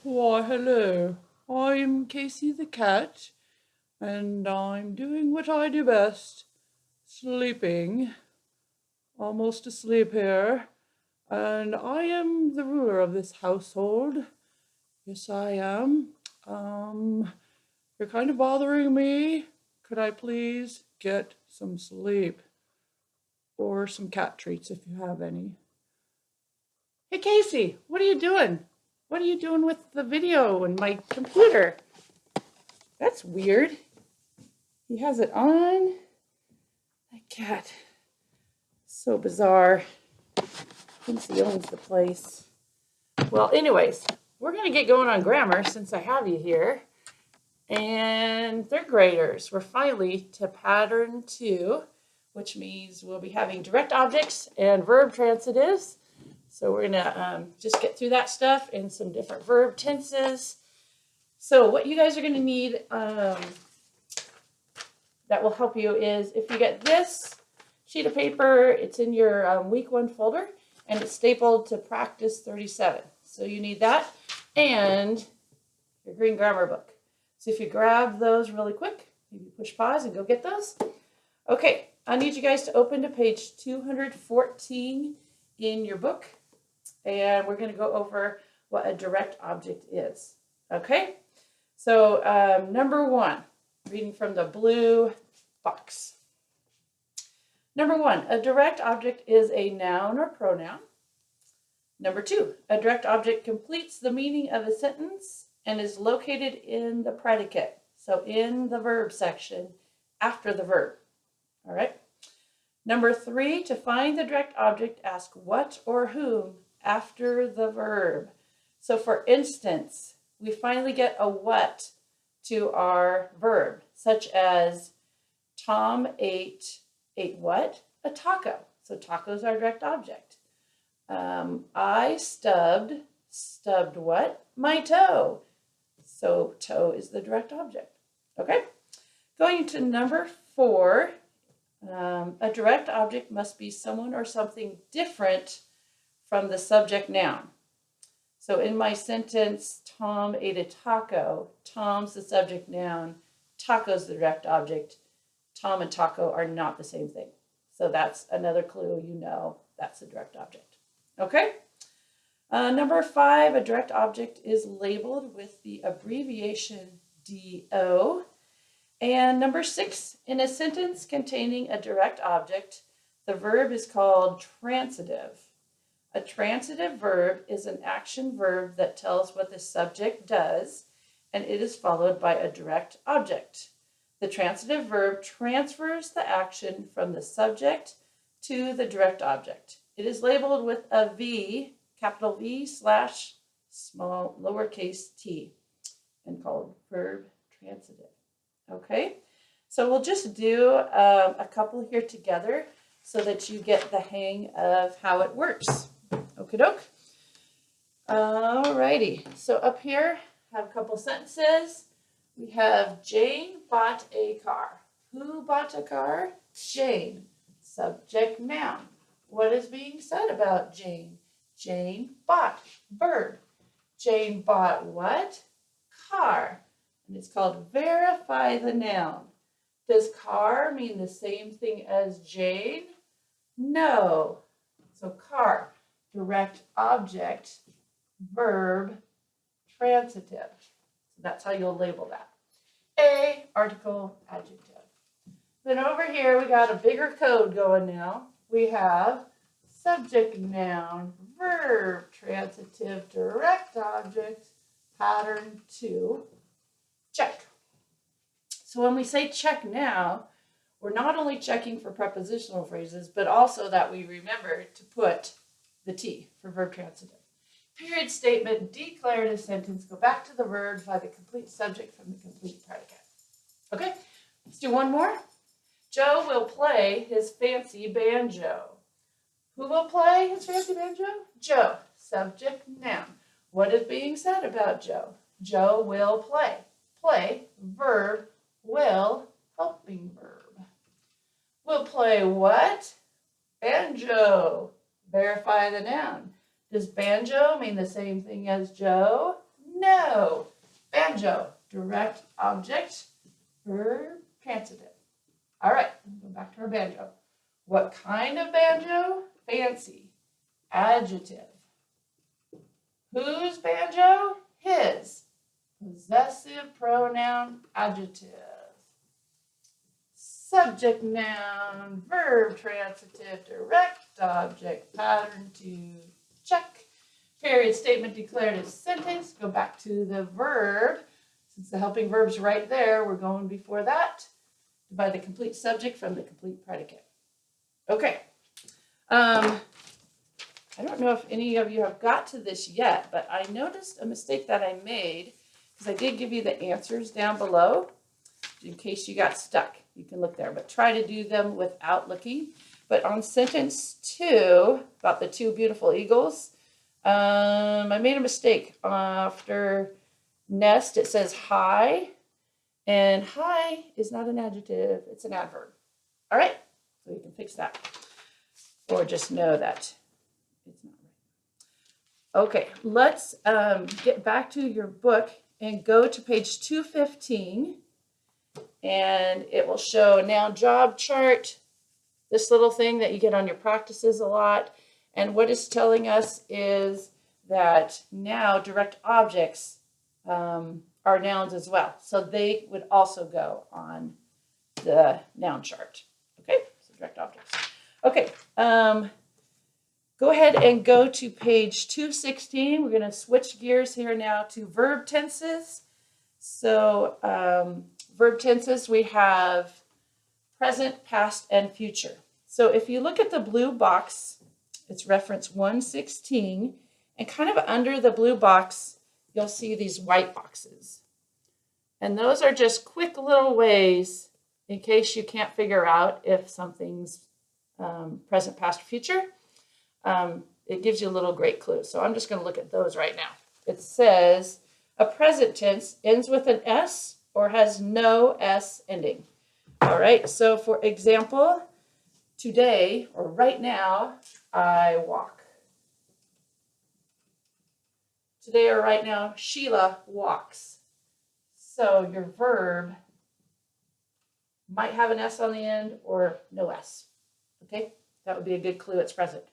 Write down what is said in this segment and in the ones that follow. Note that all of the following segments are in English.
Why, hello. I'm Casey the cat, and I'm doing what I do best sleeping. Almost asleep here. And I am the ruler of this household. Yes, I am. Um, you're kind of bothering me. Could I please get some sleep? Or some cat treats if you have any. Hey, Casey, what are you doing? What are you doing with the video and my computer? That's weird. He has it on. That cat. So bizarre. Thinks he owns the place. Well, anyways, we're going to get going on grammar since I have you here. And third graders, we're finally to pattern 2, which means we'll be having direct objects and verb transitives. So we're going to just get through that stuff and some different verb tenses. So what you guys are going to need that will help you is if you get this sheet of paper, it's in your week 1 folder, and it's stapled to practice 37. So you need that and your green grammar book. So if you grab those really quick, maybe push pause and go get those. Okay, I need you guys to open to page 214 in your book, and we're going to go over what a direct object is. Okay, so number 1, reading from the blue box. Number 1, a direct object is a noun or pronoun. Number 2, a direct object completes the meaning of a sentence and is located in the predicate, so in the verb section after the verb. All right. Number 3, to find the direct object, ask what or whom after the verb. So for instance, we finally get a what to our verb, such as Tom ate what? A taco. So taco is our direct object. I stubbed what? My toe. So toe is the direct object. Okay. Going to number 4, a direct object must be someone or something different from the subject noun. So in my sentence, Tom ate a taco, Tom's the subject noun, taco's the direct object. Tom and taco are not the same thing. So that's another clue, you know that's a direct object. Okay? Number 5, a direct object is labeled with the abbreviation DO. And number 6, in a sentence containing a direct object, the verb is called transitive. A transitive verb is an action verb that tells what the subject does, and it is followed by a direct object. The transitive verb transfers the action from the subject to the direct object. It is labeled with a V, capital V / small lowercase t, and called verb transitive. Okay, so we'll just do a couple here together so that you get the hang of how it works. Okie doke. All righty, so up here, I have a couple sentences. We have Jane bought a car. Who bought a car? Jane. Subject noun. What is being said about Jane? Jane bought. Verb. Jane bought what? Car. And it's called verify the noun. Does car mean the same thing as Jane? No. So car, direct object, verb, transitive. So that's how you'll label that. A, article, adjective. Then over here we got a bigger code going now. We have subject noun, verb, transitive, direct object, pattern 2, check. So when we say check now, we're not only checking for prepositional phrases, but also that we remember to put the T for verb transitive. Period statement, declarative sentence, go back to the verb by the complete subject from the complete predicate. Okay, let's do one more. Joe will play his fancy banjo. Who will play his fancy banjo? Joe, subject noun. What is being said about Joe? Joe will play. Play, verb, will, helping verb. Will play what? Banjo. Verify the noun. Does banjo mean the same thing as Joe? No. Banjo, direct object, verb, transitive. All right, go back to our banjo. What kind of banjo? Fancy. Adjective. Whose banjo? His. Possessive pronoun, adjective. Subject noun, verb transitive, direct object, pattern to check. Period statement, declarative sentence. Go back to the verb. Since the helping verb's right there, we're going before that. Divide the complete subject from the complete predicate. Okay. I don't know if any of you have got to this yet, but I noticed a mistake that I made because I did give you the answers down below in case you got stuck. You can look there, but try to do them without looking. But on sentence 2, about the 2 beautiful eagles, I made a mistake. After nest, it says high, and high is not an adjective, it's an adverb. All right, so you can fix that. Or just know that it's not right. Okay, let's get back to your book and go to page 215. And it will show noun job chart, this little thing that you get on your practices a lot. And what it's telling us is that now direct objects are nouns as well. So they would also go on the noun chart. Okay, so direct objects. Okay, go ahead and go to page 216. We're going to switch gears here now to verb tenses. So verb tenses, we have present, past, and future. So if you look at the blue box, it's reference 116, and kind of under the blue box, you'll see these white boxes. And those are just quick little ways in case you can't figure out if something's present, past, or future. It gives you a little great clue. So I'm just going to look at those right now. It says a present tense ends with an S or has no S ending. All right, so for example, today or right now, I walk. Today or right now, Sheila walks. So your verb might have an S on the end or no S. Okay, that would be a good clue it's present.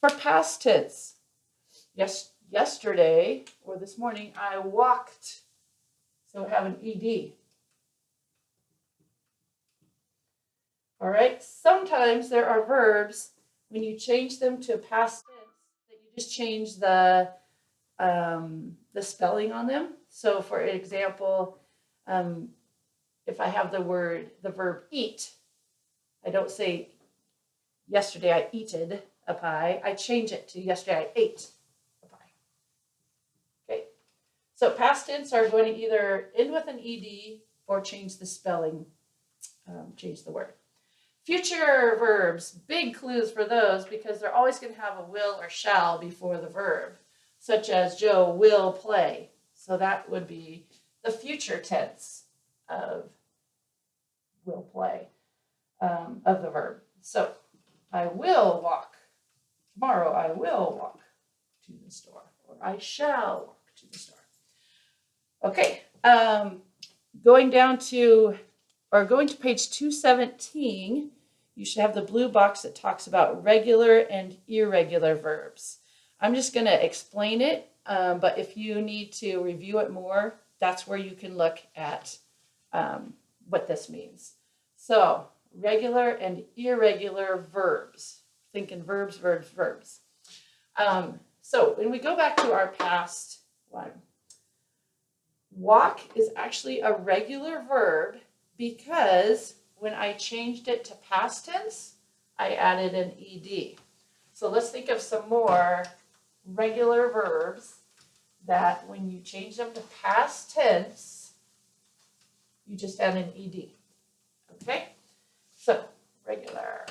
For past tense, yesterday or this morning, I walked. So have an ED. All right, sometimes there are verbs, when you change them to past tense, that you just change the spelling on them. So for example, if I have the verb eat, I don't say yesterday I eated a pie. I change it to yesterday I ate a pie. Okay, so past tense are going to either end with an ED or change the spelling, change the word. Future verbs, big clues for those because they're always going to have a will or shall before the verb, such as Joe will play. So that would be the future tense of will play, of the verb. So I will walk. Tomorrow I will walk to the store, or I shall walk to the store. Okay, going to page 217, you should have the blue box that talks about regular and irregular verbs. I'm just going to explain it, but if you need to review it more, that's where you can look at what this means. So, regular and irregular verbs. Thinking verbs, verbs, verbs. So, when we go back to our past one, walk is actually a regular verb because when I changed it to past tense, I added an ED. So let's think of some more regular verbs that when you change them to past tense, you just add an ED. Okay? So, regular.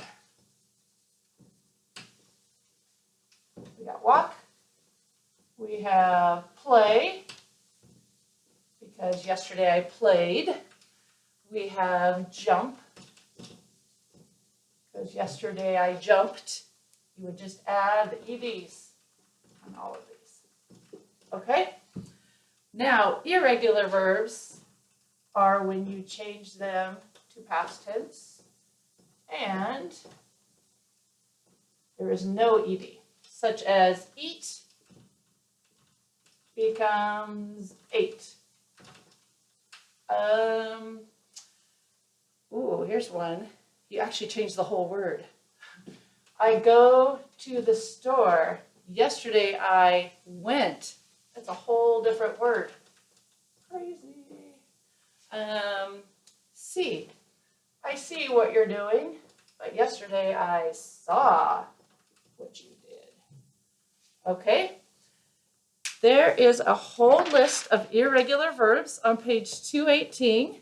We got walk. We have play, because yesterday I played. We have jump, because yesterday I jumped. You would just add the EDs on all of these. Okay? Now, irregular verbs are when you change them to past tense and there is no ed, such as eat becomes ate. Here's one. You actually changed the whole word. I go to the store. Yesterday I went. That's a whole different word. Crazy. See. I see what you're doing, but yesterday I saw what you did. Okay? There is a whole list of irregular verbs on page 218.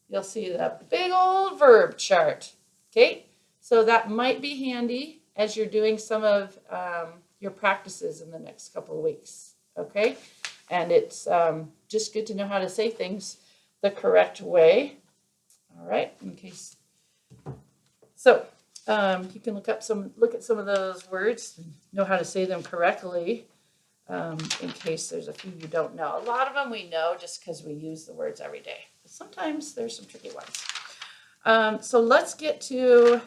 You'll see the big old verb chart. Okay? So that might be handy as you're doing some of your practices in the next couple of weeks. Okay? And it's just good to know how to say things the correct way. All right? In case. So you can look at some of those words and know how to say them correctly. In case there's a few you don't know. A lot of them we know just because we use the words every day. But sometimes there's some tricky ones. So let's get to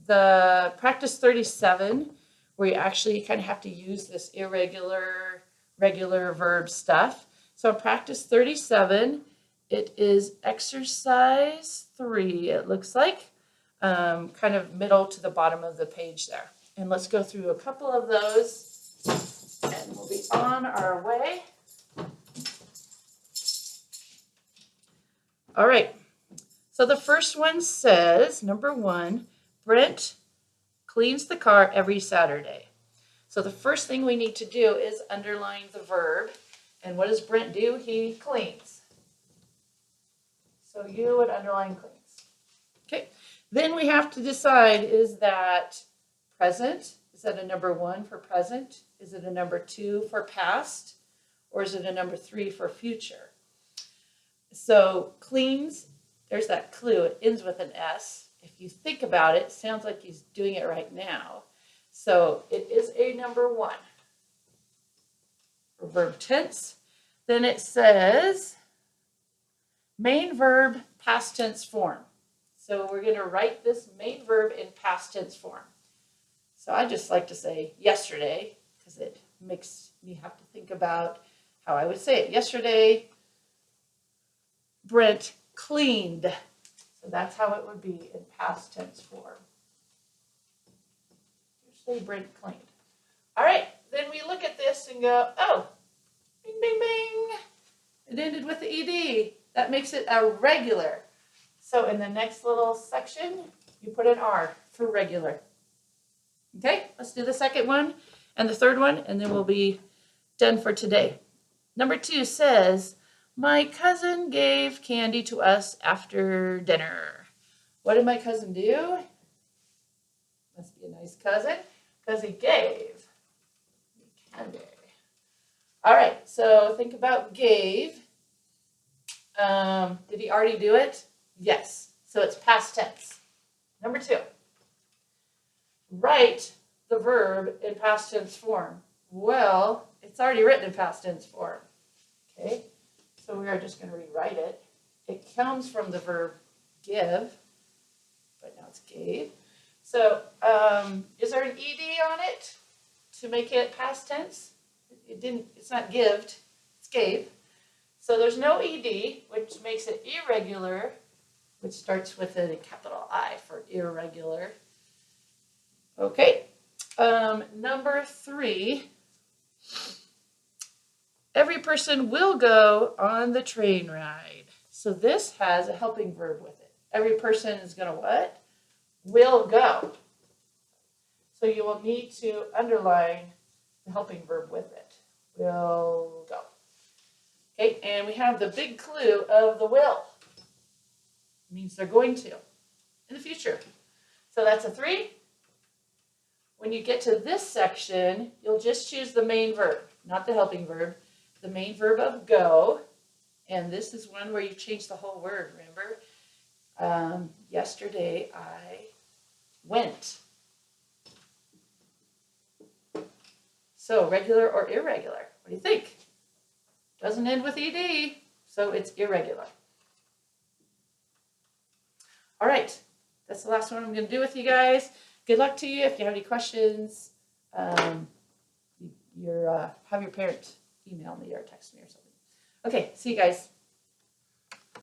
the practice 37, where you actually kind of have to use this irregular, regular verb stuff. So in practice 37, it is exercise 3, it looks like, kind of middle to the bottom of the page there. And let's go through a couple of those. And we'll be on our way. All right. So the first one says, number 1, Brent cleans the car every Saturday. So the first thing we need to do is underline the verb. And what does Brent do? He cleans. So you would underline cleans. Okay. Then we have to decide, is that present? Is that a number 1 for present? Is it a number 2 for past? Or is it a number 3 for future? So cleans, there's that clue. It ends with an S. If you think about it, it sounds like he's doing it right now. So it is a number 1 for verb tense. Then it says main verb past tense form. So we're going to write this main verb in past tense form. So I just like to say yesterday because it makes me have to think about how I would say it. Yesterday, Brent cleaned. So that's how it would be in past tense form. Yesterday, Brent cleaned. All right, then we look at this and go, oh, bing, bing, bing. It ended with the ED. That makes it a regular. So in the next little section, you put an R for regular. Okay, let's do the second one and the third one, and then we'll be done for today. Number 2 says, my cousin gave candy to us after dinner. What did my cousin do? Must be a nice cousin, because he gave candy. All right, so think about gave. Did he already do it? Yes, so it's past tense. Number 2. Write the verb in past tense form. Well, it's already written in past tense form. Okay, so we are just going to rewrite it. It comes from the verb give, but now it's gave. So is there an ed on it to make it past tense? It's not gived, it's gave. So there's no ed, which makes it irregular, which starts with a capital I for irregular. Okay, number 3, every person will go on the train ride. So this has a helping verb with it. Every person is going to what? Will go. So you will need to underline the helping verb with it. Will go. Okay, and we have the big clue of the will. It means they're going to in the future. So that's a 3. When you get to this section, you'll just choose the main verb, not the helping verb, the main verb of go. And this is one where you change the whole word, remember? Yesterday I went. So regular or irregular? What do you think? Doesn't end with ED, so it's irregular. All right, that's the last one I'm going to do with you guys. Good luck to you. If you have any questions, have your parent email me or text me or something. Okay, see you guys.